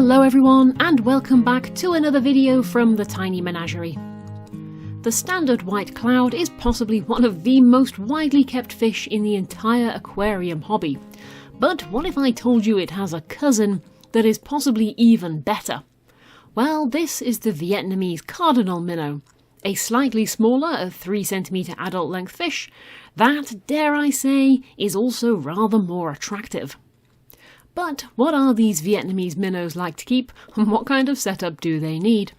Hello everyone, and welcome back to another video from the Tiny Menagerie. The standard white cloud is possibly one of the most widely kept fish in the entire aquarium hobby. But what if I told you it has a cousin that is possibly even better? Well, this is the Vietnamese Cardinal Minnow, a slightly smaller 3 cm adult length fish that, dare I say, is also rather more attractive. But what are these Vietnamese minnows like to keep, and what kind of setup do they need?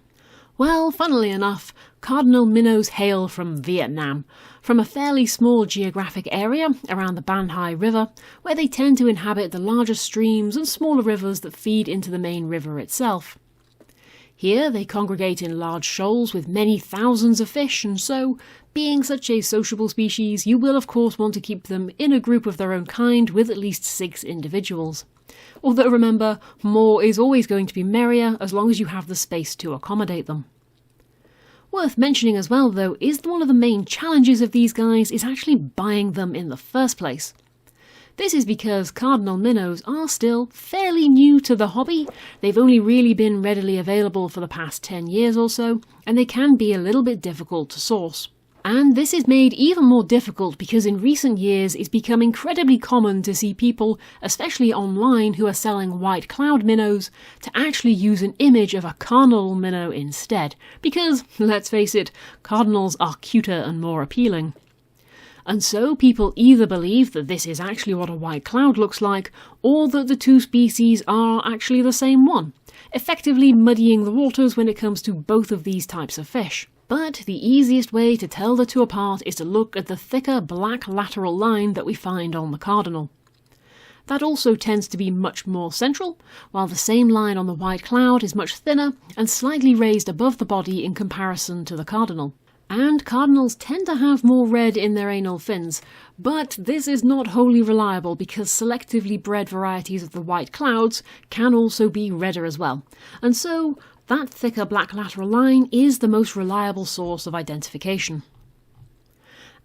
Well, funnily enough, cardinal minnows hail from Vietnam, from a fairly small geographic area around the Ban Hai River, where they tend to inhabit the larger streams and smaller rivers that feed into the main river itself. Here they congregate in large shoals with many thousands of fish, and so, being such a sociable species, you will of course want to keep them in a group of their own kind with at least 6 individuals. Although remember, more is always going to be merrier as long as you have the space to accommodate them. Worth mentioning as well though is that one of the main challenges of these guys is actually buying them in the first place. This is because cardinal minnows are still fairly new to the hobby. They've only really been readily available for the past 10 years or so, and they can be a little bit difficult to source. And this is made even more difficult because in recent years it's become incredibly common to see people, especially online, who are selling white cloud minnows to actually use an image of a cardinal minnow instead. Because, let's face it, cardinals are cuter and more appealing. And so people either believe that this is actually what a white cloud looks like, or that the two species are actually the same one, effectively muddying the waters when it comes to both of these types of fish. But the easiest way to tell the two apart is to look at the thicker black lateral line that we find on the cardinal. That also tends to be much more central, while the same line on the white cloud is much thinner and slightly raised above the body in comparison to the cardinal. And cardinals tend to have more red in their anal fins, but this is not wholly reliable because selectively bred varieties of the white clouds can also be redder as well, and so that thicker black lateral line is the most reliable source of identification.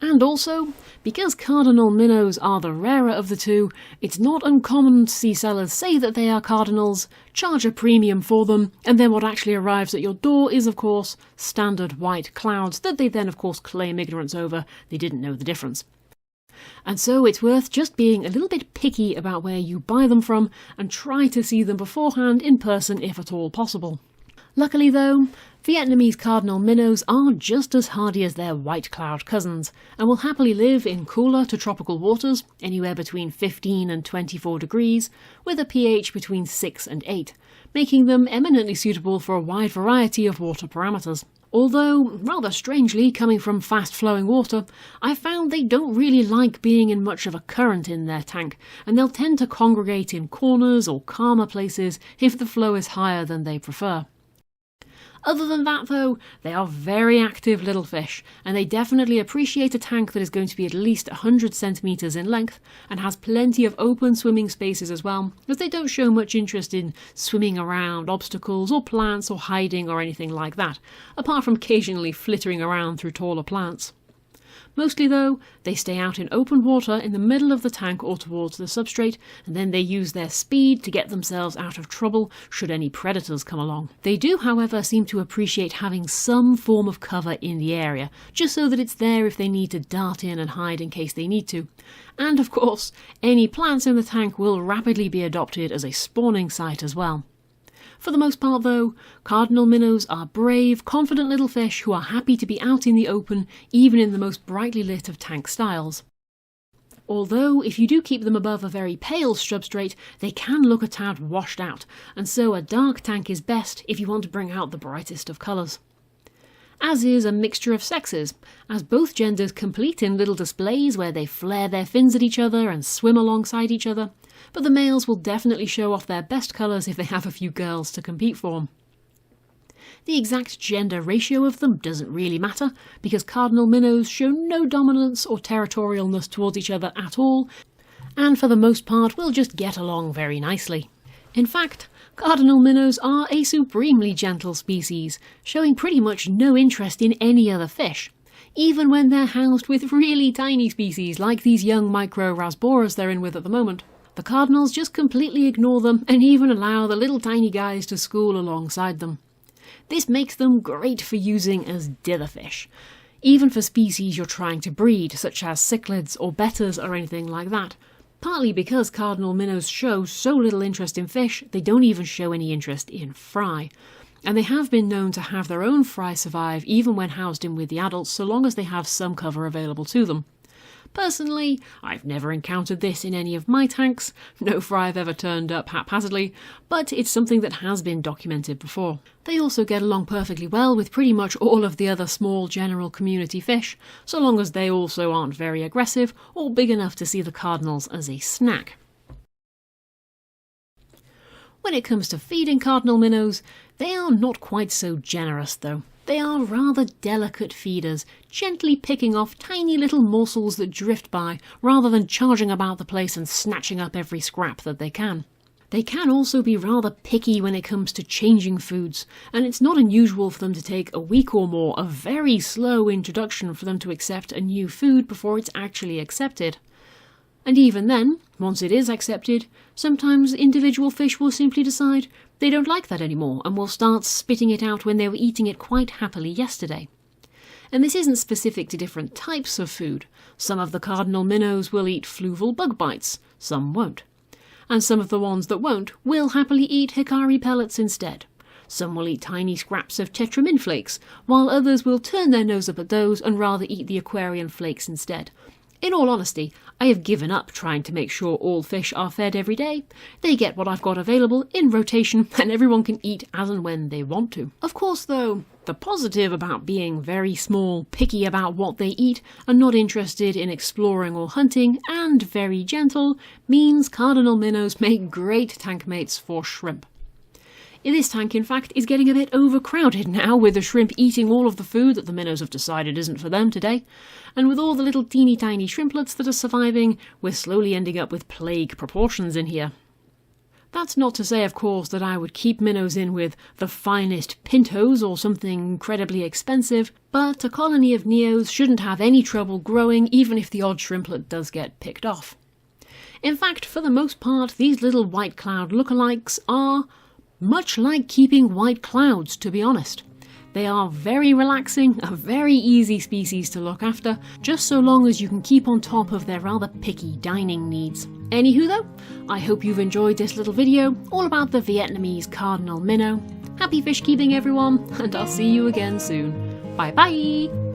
And also, because cardinal minnows are the rarer of the two, it's not uncommon to see sellers say that they are cardinals, charge a premium for them, and then what actually arrives at your door is, of course, standard white clouds that they then, of course, claim ignorance over. They didn't know the difference. And so it's worth just being a little bit picky about where you buy them from and try to see them beforehand in person if at all possible. Luckily though, Vietnamese cardinal minnows are just as hardy as their white cloud cousins, and will happily live in cooler to tropical waters, anywhere between 15 and 24 degrees, with a pH between 6 and 8, making them eminently suitable for a wide variety of water parameters. Although, rather strangely, coming from fast-flowing water, I've found they don't really like being in much of a current in their tank, and they'll tend to congregate in corners or calmer places if the flow is higher than they prefer. Other than that though, they are very active little fish, and they definitely appreciate a tank that is going to be at least 100 centimeters in length and has plenty of open swimming spaces as well, as they don't show much interest in swimming around obstacles or plants or hiding or anything like that, apart from occasionally flittering around through taller plants. Mostly though, they stay out in open water in the middle of the tank or towards the substrate, and then they use their speed to get themselves out of trouble should any predators come along. They do, however, seem to appreciate having some form of cover in the area, just so that it's there if they need to dart in and hide in case they need to. And of course, any plants in the tank will rapidly be adopted as a spawning site as well. For the most part though, cardinal minnows are brave, confident little fish who are happy to be out in the open, even in the most brightly lit of tank styles. Although, if you do keep them above a very pale substrate, they can look a tad washed out, and so a dark tank is best if you want to bring out the brightest of colours. As is a mixture of sexes, as both genders complete in little displays where they flare their fins at each other and swim alongside each other, but the males will definitely show off their best colours if they have a few girls to compete for them. The exact gender ratio of them doesn't really matter, because cardinal minnows show no dominance or territorialness towards each other at all, and for the most part will just get along very nicely. In fact, cardinal minnows are a supremely gentle species, showing pretty much no interest in any other fish, even when they're housed with really tiny species like these young micro rasboras they're in with at the moment. The cardinals just completely ignore them and even allow the little tiny guys to school alongside them. This makes them great for using as dither fish, even for species you're trying to breed, such as cichlids or betters or anything like that. Partly because cardinal minnows show so little interest in fish, they don't even show any interest in fry. And they have been known to have their own fry survive even when housed in with the adults, so long as they have some cover available to them. Personally, I've never encountered this in any of my tanks, no fry have ever turned up haphazardly, but it's something that has been documented before. They also get along perfectly well with pretty much all of the other small general community fish, so long as they also aren't very aggressive or big enough to see the cardinals as a snack. When it comes to feeding cardinal minnows, they are not quite so generous though. They are rather delicate feeders, gently picking off tiny little morsels that drift by, rather than charging about the place and snatching up every scrap that they can. They can also be rather picky when it comes to changing foods, and it's not unusual for them to take a week or more, a very slow introduction for them to accept a new food before it's actually accepted. And even then, once it is accepted, sometimes individual fish will simply decide they don't like that anymore and will start spitting it out when they were eating it quite happily yesterday. And this isn't specific to different types of food. Some of the cardinal minnows will eat fluval bug bites, some won't. And some of the ones that won't will happily eat hikari pellets instead. Some will eat tiny scraps of tetramin flakes, while others will turn their nose up at those and rather eat the aquarium flakes instead. In all honesty, I have given up trying to make sure all fish are fed every day. They get what I've got available in rotation and everyone can eat as and when they want to. Of course though, the positive about being very small, picky about what they eat, and not interested in exploring or hunting, and very gentle, means cardinal minnows make great tank mates for shrimp. This tank, in fact, is getting a bit overcrowded now, with the shrimp eating all of the food that the minnows have decided isn't for them today. And with all the little teeny tiny shrimplets that are surviving, we're slowly ending up with plague proportions in here. That's not to say, of course, that I would keep minnows in with the finest pintos or something incredibly expensive, but a colony of neos shouldn't have any trouble growing even if the odd shrimplet does get picked off. In fact, for the most part, these little white cloud lookalikes are much like keeping white clouds, to be honest. They are very relaxing, a very easy species to look after, just so long as you can keep on top of their rather picky dining needs. Anywho though, I hope you've enjoyed this little video all about the Vietnamese cardinal minnow. Happy fish keeping everyone, and I'll see you again soon. Bye bye!